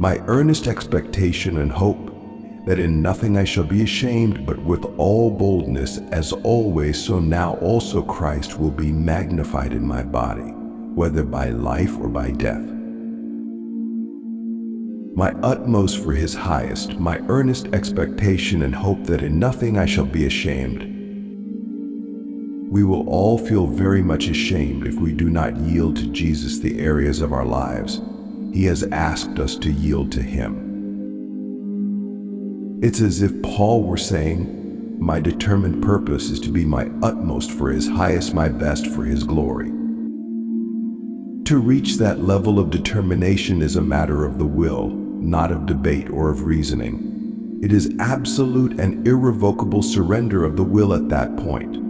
my earnest expectation and hope that in nothing I shall be ashamed, but with all boldness, as always, so now also Christ will be magnified in my body, whether by life or by death. My utmost for his highest, my earnest expectation and hope that in nothing I shall be ashamed. We will all feel very much ashamed if we do not yield to Jesus the areas of our lives he has asked us to yield to him. It's as if Paul were saying, my determined purpose is to be my utmost for his highest, my best for his glory. To reach that level of determination is a matter of the will, not of debate or of reasoning. It is absolute and irrevocable surrender of the will at that point.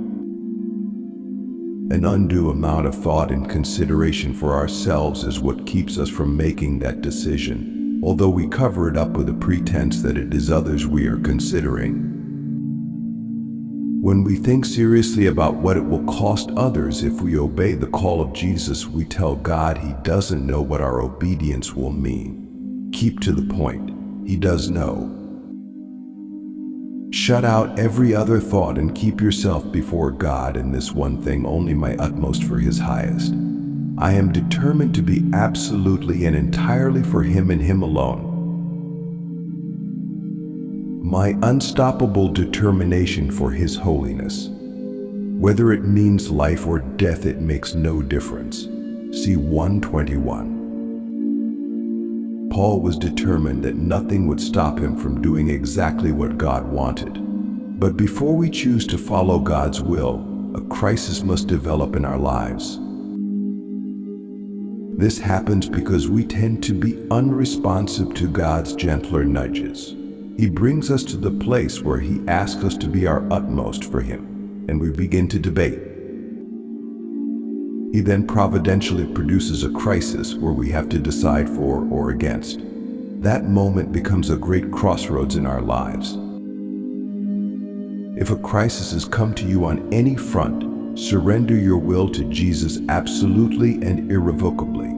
An undue amount of thought and consideration for ourselves is what keeps us from making that decision, although we cover it up with a pretense that it is others we are considering. When we think seriously about what it will cost others if we obey the call of Jesus, we tell God he doesn't know what our obedience will mean. Keep to the point. He does know. Shut out every other thought and keep yourself before God in this one thing only, my utmost for his highest. I am determined to be absolutely and entirely for him and him alone. My unstoppable determination for his holiness. Whether it means life or death, it makes no difference. See 1:21. Paul was determined that nothing would stop him from doing exactly what God wanted. But before we choose to follow God's will, a crisis must develop in our lives. This happens because we tend to be unresponsive to God's gentler nudges. He brings us to the place where he asks us to be our utmost for him, and we begin to debate. He then providentially produces a crisis where we have to decide for or against. That moment becomes a great crossroads in our lives. If a crisis has come to you on any front, surrender your will to Jesus absolutely and irrevocably.